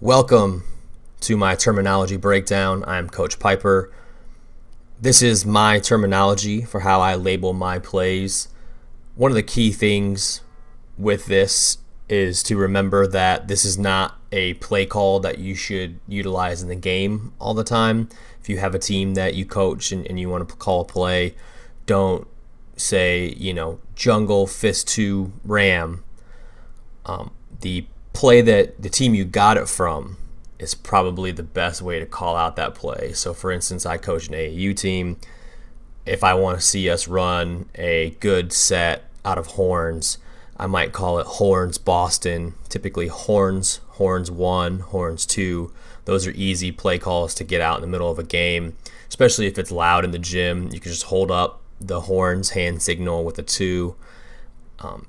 Welcome to my terminology breakdown. I'm Coach Piper. This is my terminology for how I label my plays. One of the key things with this is to remember that this is not a play call that you should utilize in the game all the time. If you have a team that you coach and you want to call a play, don't say, jungle fist 2 ram. The play that the team you got it from is probably the best way to call out that play. So for instance, I coach an AAU team. If I want to see us run a good set out of horns, I might call it horns Boston, typically horns 1, horns 2. Those are easy play calls to get out in the middle of a game, especially if it's loud in the gym. You can just hold up the horns hand signal with a 2.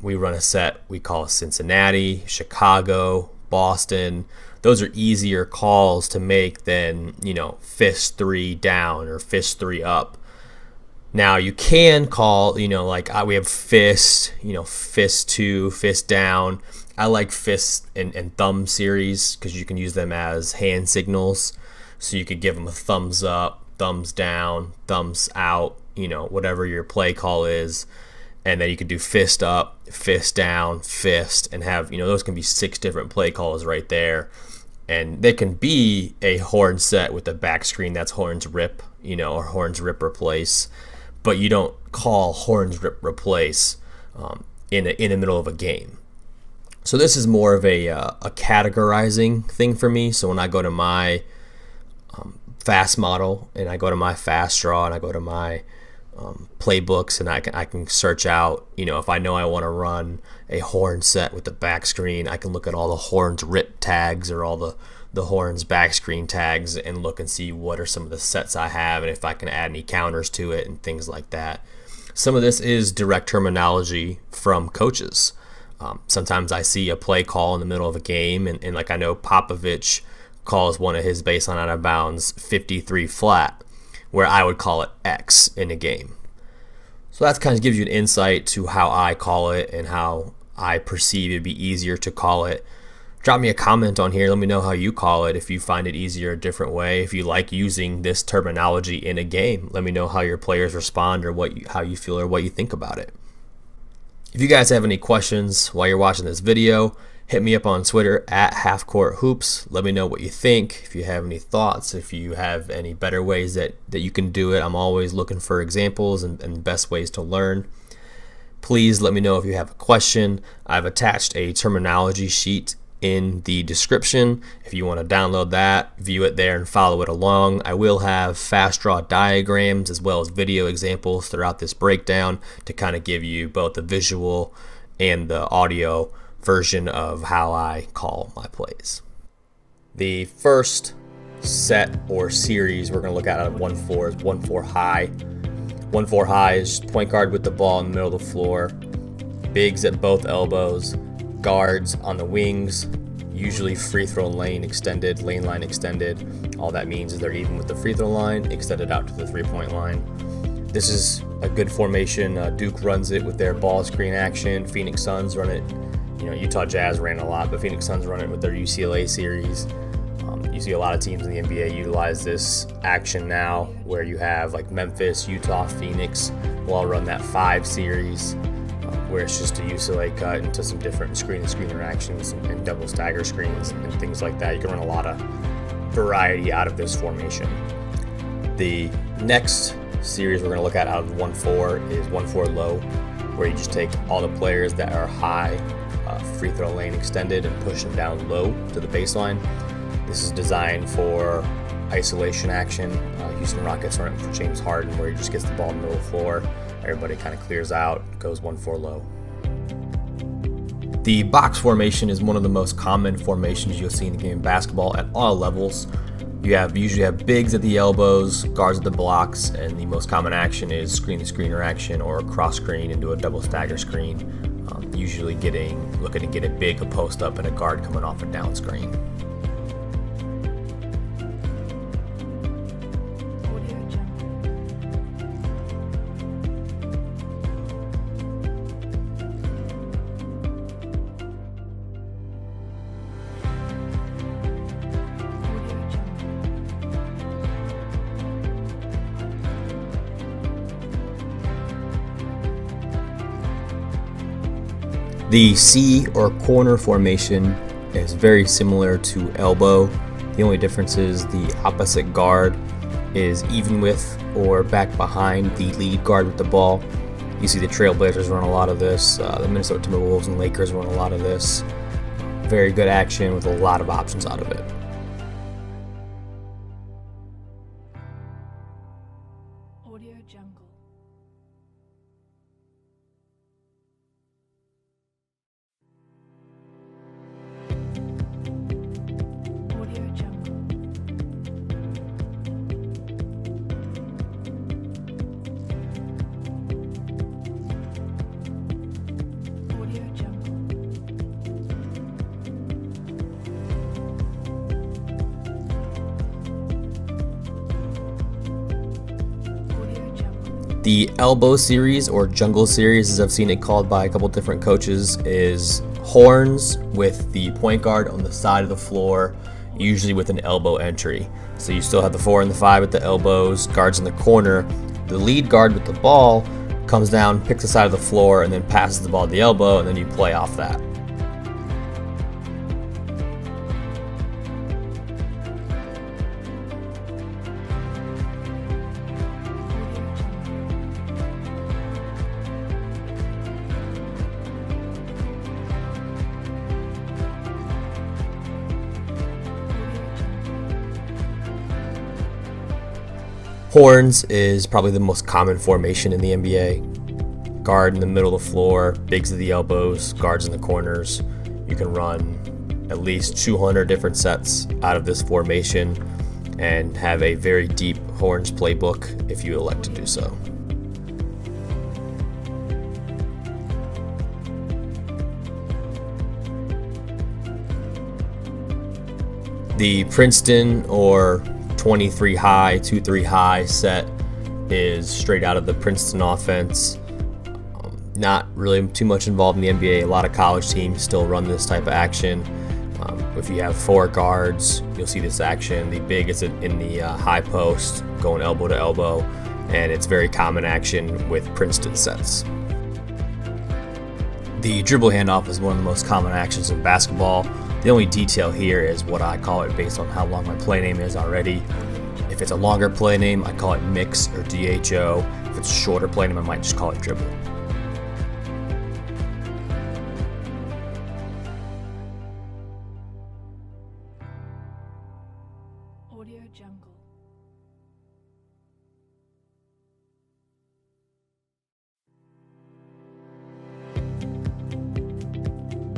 We run a set we call Cincinnati, Chicago, Boston. Those are easier calls to make than, fist 3 down or fist 3 up. Now you can call, we have fist, fist 2, fist down. I like fist and thumb series because you can use them as hand signals. So you could give them a thumbs up, thumbs down, thumbs out, whatever your play call is. And then you could do fist up, fist down, fist, and have, those can be 6 different play calls right there. And they can be a horn set with the back screen that's horns rip, or horns rip replace. But you don't call horns rip replace in the middle of a game. So this is more of a categorizing thing for me. So when I go to my fast model and I go to my fast draw and I go to my playbooks and I can search out, if I know I want to run a horn set with the back screen, I can look at all the horns rip tags or all the horns back screen tags and look and see what are some of the sets I have and if I can add any counters to it and things like that. Some of this is direct terminology from coaches. Sometimes I see a play call in the middle of a game and like I know Popovich calls one of his baseline out of bounds 53 flat, where I would call it X in a game. So that kind of gives you an insight to how I call it and how I perceive it'd be easier to call it. Drop me a comment on here. Let me know how you call it. If you find it easier a different way, if you like using this terminology in a game, let me know how your players respond or how you feel or what you think about it. If you guys have any questions while you're watching this video, hit me up on Twitter at halfcourthoops. Let me know what you think. If you have any thoughts, if you have any better ways that you can do it, I'm always looking for examples and best ways to learn. Please let me know if you have a question. I've attached a terminology sheet in the description. If you want to download that, view it there and follow it along. I will have fast draw diagrams as well as video examples throughout this breakdown to kind of give you both the visual and the audio version of how I call my plays. The first set or series we're going to look at out of 1-4 is 1-4 high. 1-4 high is point guard with the ball in the middle of the floor, bigs at both elbows, guards on the wings, usually free throw lane extended, lane line extended. All that means is they're even with the free throw line, extended out to the 3-point line. This is a good formation. Duke runs it with their ball screen action. Phoenix Suns run it. Utah Jazz ran a lot, but Phoenix Suns run it with their UCLA series. You see a lot of teams in the NBA utilize this action now, where you have like Memphis, Utah, Phoenix will all run that 5 series, where it's just a UCLA cut into some different screen-to-screen interactions and double stagger screens and things like that. You can run a lot of variety out of this formation. The next series we're going to look at out of 1-4 is 1-4 low, where you just take all the players that are high free throw lane extended and push them down low to the baseline. This is designed for isolation action. Houston Rockets run it for James Harden, where he just gets the ball in the middle of the floor. Everybody kind of clears out, goes 1-4 low. The box formation is one of the most common formations you'll see in the game of basketball at all levels. You usually have bigs at the elbows, guards at the blocks, and the most common action is screen-to-screener action or cross screen into a double stagger screen. Usually looking to get a big, a post up, and a guard coming off a down screen. The C or corner formation is very similar to elbow. The only difference is the opposite guard is even with or back behind the lead guard with the ball. You see the Trailblazers run a lot of this. The Minnesota Timberwolves and Lakers run a lot of this. Very good action with a lot of options out of it. Audio Jungle. Audio Jungle. Audio Jungle. The elbow series or jungle series, as I've seen it called by a couple different coaches, is horns with the point guard on the side of the floor, usually with an elbow entry. So you still have the 4 and the 5 at the elbows, guards in the corner. The lead guard with the ball comes down, picks the side of the floor, and then passes the ball to the elbow, and then you play off that. Horns is probably the most common formation in the NBA. Guard in the middle of the floor, bigs at the elbows, guards in the corners. You can run at least 200 different sets out of this formation and have a very deep horns playbook if you elect to do so. The Princeton or 23 high, 2-3 high set is straight out of the Princeton offense. Not really too much involved in the NBA. A lot of college teams still run this type of action. If you have 4 guards, you'll see this action. The big is in the high post, going elbow to elbow, and it's very common action with Princeton sets. The dribble handoff is one of the most common actions in basketball. The only detail here is what I call it based on how long my play name is already. If it's a longer play name, I call it mix or DHO. If it's a shorter play name, I might just call it dribble. Audio Jungle.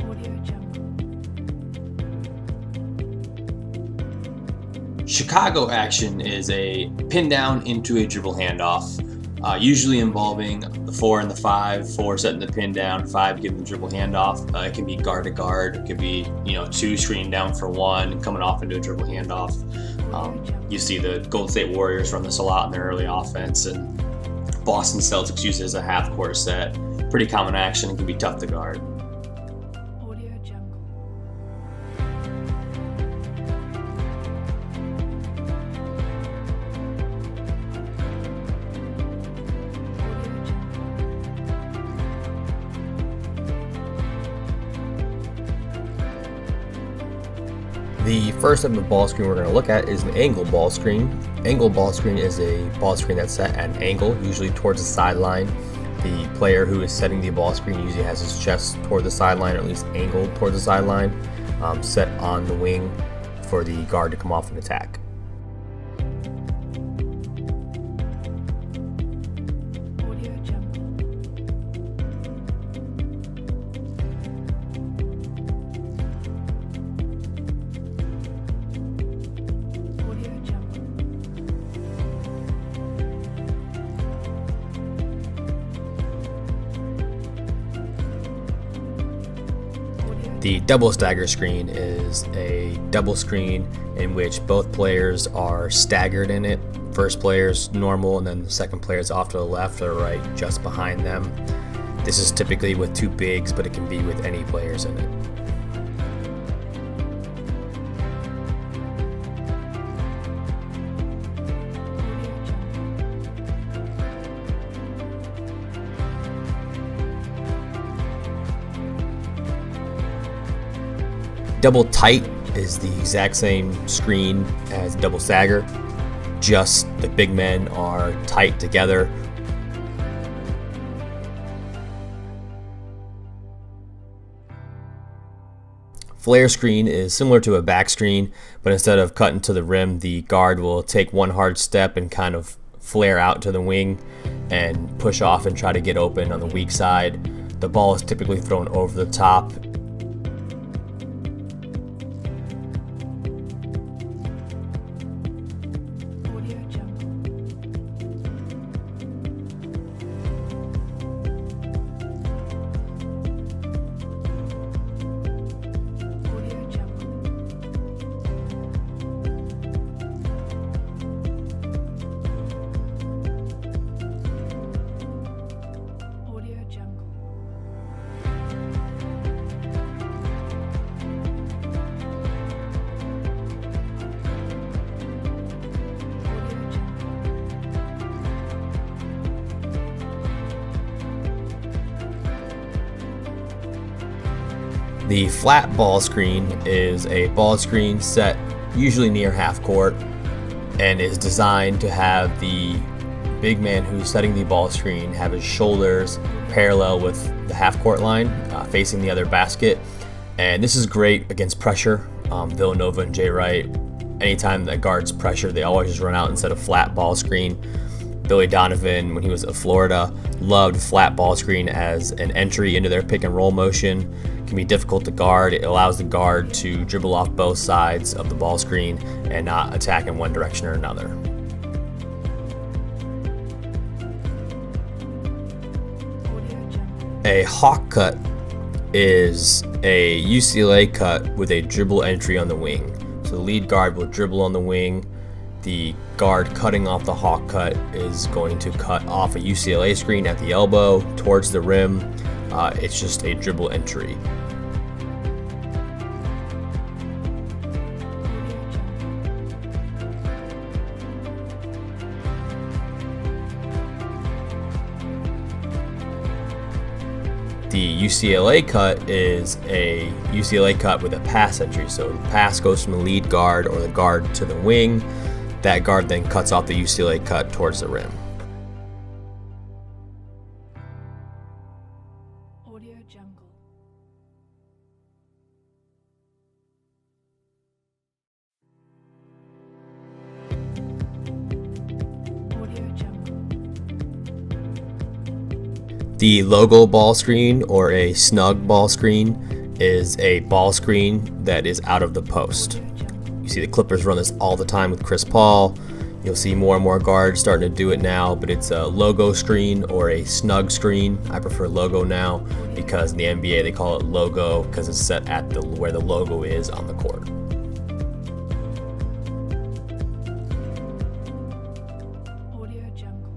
Audio Jungle. Chicago action is a pin down into a dribble handoff, usually involving the 4 and the 5, 4 setting the pin down, 5 giving the dribble handoff. It can be guard to guard, it could be 2 screening down for 1, coming off into a dribble handoff. You see the Golden State Warriors run this a lot in their early offense, and Boston Celtics use it as a half court set. Pretty common action, it can be tough to guard. Audio Jungle. Audio Jungle. The first type of ball screen we're going to look at is an angle ball screen. Angle ball screen is a ball screen that's set at an angle, usually towards the sideline. The player who is setting the ball screen usually has his chest toward the sideline, or at least angled towards the sideline, set on the wing for the guard to come off and attack. Audio Jungle. Audio Jungle. The double stagger screen is a double screen in which both players are staggered in it. First player's normal, and then the second player's off to the left or right just behind them. This is typically with 2 bigs, but it can be with any players in it. double tight is the exact same screen as double stagger, just the big men are tight together. Flare screen is similar to a back screen, but instead of cutting to the rim, the guard will take one hard step and kind of flare out to the wing and push off and try to get open on the weak side. The ball is typically thrown over the top. Audio Jungle. Audio Jungle. Audio Jungle. Audio Jungle. The flat ball screen is a ball screen set usually near half court and is designed to have the big man who's setting the ball screen have his shoulders parallel with the half court line, facing the other basket. And this is great against pressure. Villanova and Jay Wright, anytime that guards pressure, they always just run out instead of flat ball screen. Billy Donovan, when he was at Florida, loved flat ball screen as an entry into their pick and roll motion. It can be difficult to guard. It allows the guard to dribble off both sides of the ball screen and not attack in one direction or another. Audio Jungle. A hawk cut is a UCLA cut with a dribble entry on the wing. So the lead guard will dribble on the wing. The guard cutting off the hawk cut is going to cut off a UCLA screen at the elbow towards the rim. It's just a dribble entry. Audio Jungle. The UCLA cut is a UCLA cut with a pass entry. So the pass goes from the lead guard or the guard to the wing. That guard then cuts off the UCLA cut towards the rim. Audio Jungle. Audio Jungle. The logo ball screen or a snug ball screen is a ball screen that is out of the post. You see the Clippers run this all the time with Chris Paul. You'll see more and more guards starting to do it now, but it's a logo screen or a snug screen. I prefer logo now because in the NBA they call it logo because it's set at where the logo is on the court. Audio Jungle. Audio Jungle.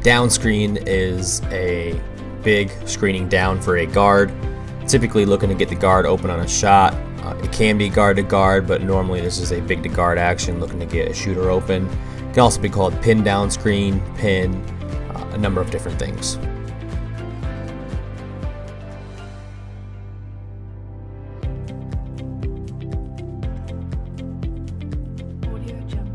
Down screen is a big screening down for a guard, typically looking to get the guard open on a shot. It can be guard to guard, but normally this is a big to guard action looking to get a shooter open. It can also be called pin down screen, pin, a number of different things. Audio Jungle.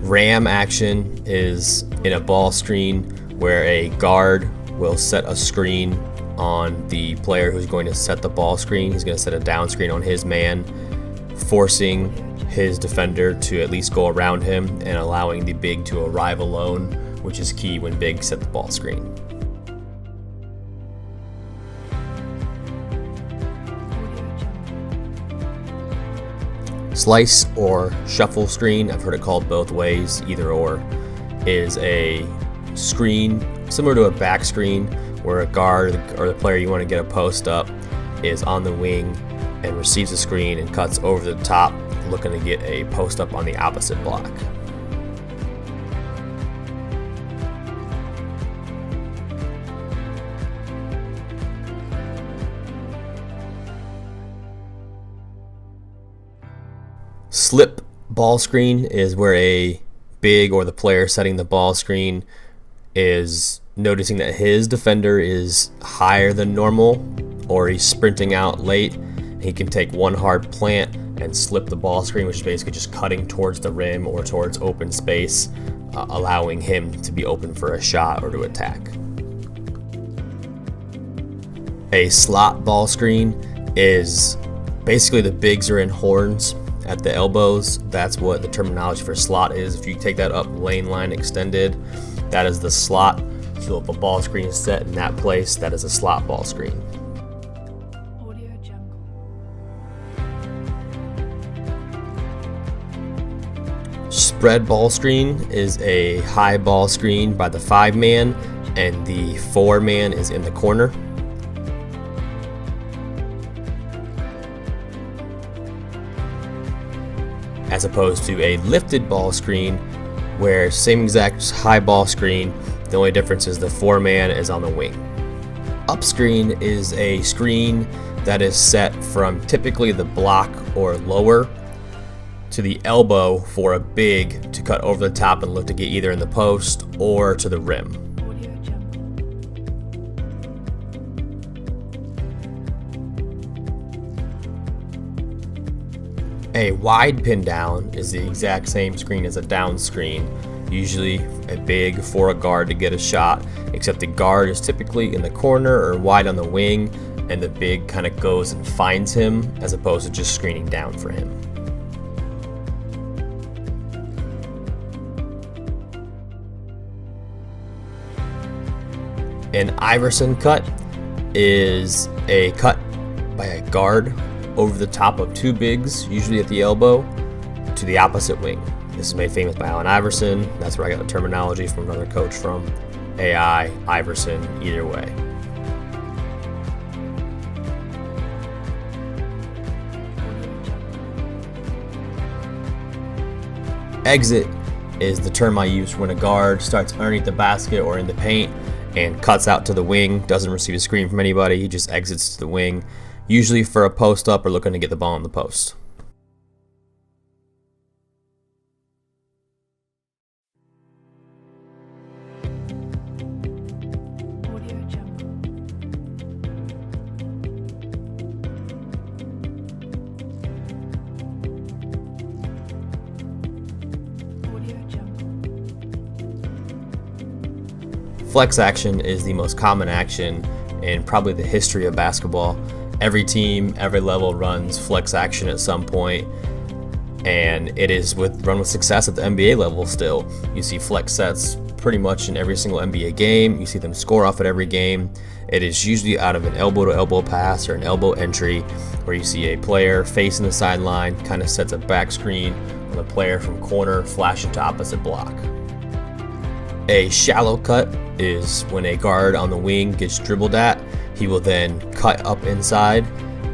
Ram action is in a ball screen where a guard will set a screen on the player who's going to set the ball screen. He's going to set a down screen on his man, forcing his defender to at least go around him and allowing the big to arrive alone, which is key when bigs set the ball screen. Audio Jungle. Slice or shuffle screen, I've heard it called both ways, either or, is a screen similar to a back screen where a guard or the player you want to get a post up is on the wing and receives a screen and cuts over the top looking to get a post up on the opposite block. Slip ball screen is where a big or the player setting the ball screen is noticing that his defender is higher than normal or he's sprinting out late. He can take one hard plant and slip the ball screen, which is basically just cutting towards the rim or towards open space, allowing him to be open for a shot or to attack. A slot ball screen is basically the bigs are in horns at the elbows. That's what the terminology for slot is. If you take that up lane line extended, that is the slot. So if a ball screen is set in that place, that is a slot ball screen. Audio Jungle. Spread ball screen is a high ball screen by the 5-man, and the 4-man is in the corner. As opposed to a lifted ball screen, where same exact high ball screen, the only difference is the 4-man is on the wing. Up screen is a screen that is set from typically the block or lower to the elbow for a big to cut over the top and look to get either in the post or to the rim. Audio Jungle. A wide pin down is the exact same screen as a down screen, usually a big for a guard to get a shot, except the guard is typically in the corner or wide on the wing, and the big kind of goes and finds him as opposed to just screening down for him. An Iverson cut is a cut by a guard over the top of two bigs, usually at the elbow, to the opposite wing. This is made famous by Allen Iverson. That's where I got the terminology from another coach from. AI, Iverson, either way. Exit is the term I use when a guard starts underneath the basket or in the paint and cuts out to the wing, doesn't receive a screen from anybody, he just exits to the wing, usually for a post up or looking to get the ball in the post. Audio Jungle. Audio Jungle. Flex action is the most common action in probably the history of basketball. Every team, every level runs flex action at some point, and it is run with success at the NBA level still. You see flex sets pretty much in every single NBA game. You see them score off at every game. It is usually out of an elbow-to-elbow pass or an elbow entry where you see a player facing the sideline, kind of sets a back screen on the player from corner, flashing to opposite block. A shallow cut is when a guard on the wing gets dribbled at. He will then cut up inside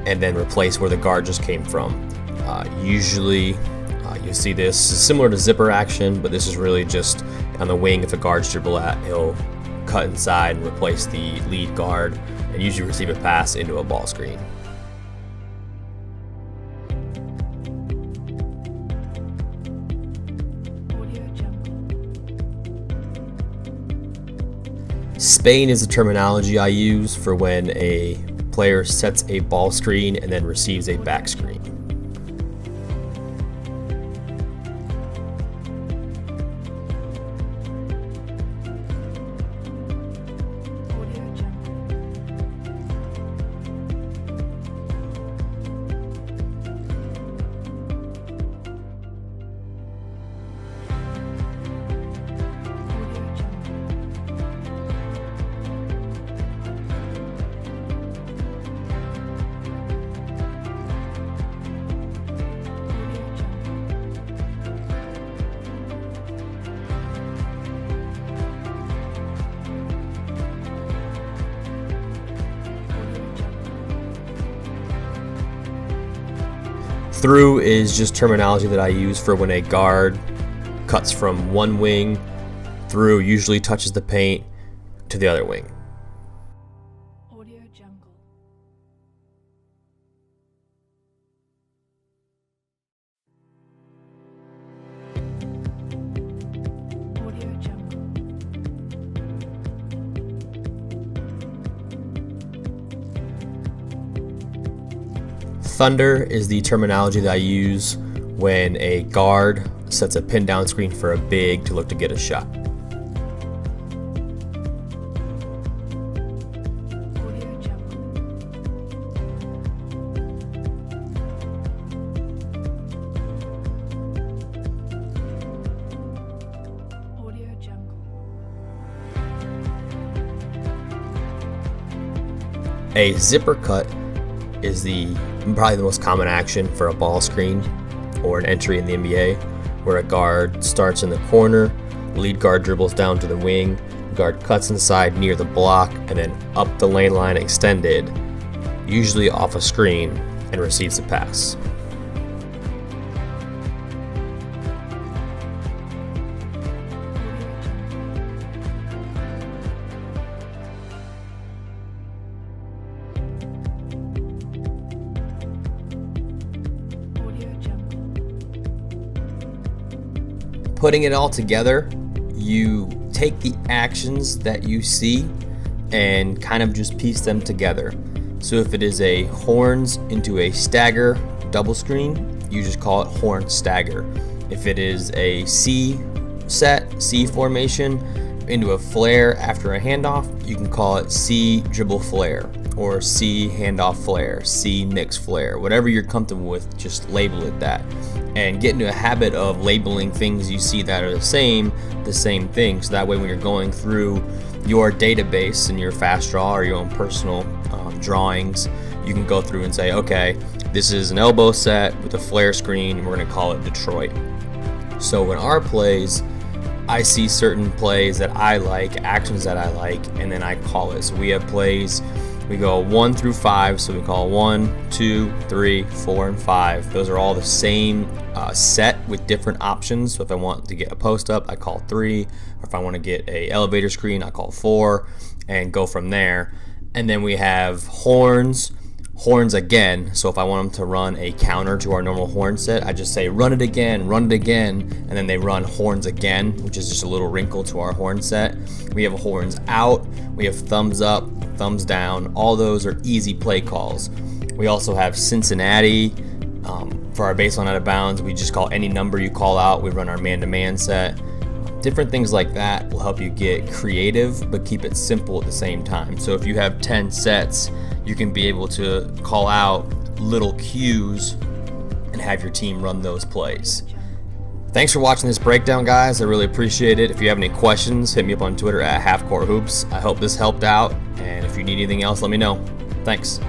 and then replace where the guard just came from. Usually you see this is similar to zipper action, but this is really just on the wing. If a guard's dribble at, he'll cut inside and replace the lead guard and usually receive a pass into a ball screen. Audio Jungle. Spain is the terminology I use for when a player sets a ball screen and then receives a back screen. Audio Jungle. Audio Jungle. Audio Jungle. Audio Jungle. Through is just terminology that I use for when a guard cuts from one wing through, usually touches the paint, to the other wing. Audio Jungle. Thunder is the terminology that I use when a guard sets a pin down screen for a big to look to get a shot. Audio Jungle. Audio Jungle. A zipper cut is probably the most common action for a ball screen or an entry in the NBA, where a guard starts in the corner, lead guard dribbles down to the wing, guard cuts inside near the block, and then up the lane line extended, usually off a screen, and receives the pass. Audio Jungle. Putting it all together, you take the actions that you see and kind of just piece them together. So if it is a horns into a stagger double screen, you just call it horn stagger. If it is a C set, C formation, into a flare after a handoff, you can call it C dribble flare, or C handoff flare, C mix flare, whatever you're comfortable with, just label it that. And get into a habit of labeling things you see that are the same thing. So that way when you're going through your database and your fast draw or your own personal drawings, you can go through and say, okay, this is an elbow set with a flare screen, and we're gonna call it Detroit. So in our plays, I see certain plays that I like, actions that I like, and then I call it. So we have plays, we go 1 through 5, so we call 1, 2, 3, 4, and 5. Those are all the same set with different options. So if I want to get a post up, I call 3. Or if I want to get a elevator screen, I call 4, and go from there. And then we have horns again. So if I want them to run a counter to our normal horn set, I just say run it again, and then they run horns again, which is just a little wrinkle to our horn set. We have horns out, we have thumbs up, thumbs down. All those are easy play calls. We also have Cincinnati. For our baseline out of bounds, we just call any number you call out. We run our man-to-man set. Different things like that will help you get creative, but keep it simple at the same time. So if you have 10 sets, you can be able to call out little cues and have your team run those plays. Thanks for watching this breakdown, guys. I really appreciate it. If you have any questions, hit me up on Twitter at halfcourthoops. I hope this helped out, and if you need anything else, let me know. Thanks.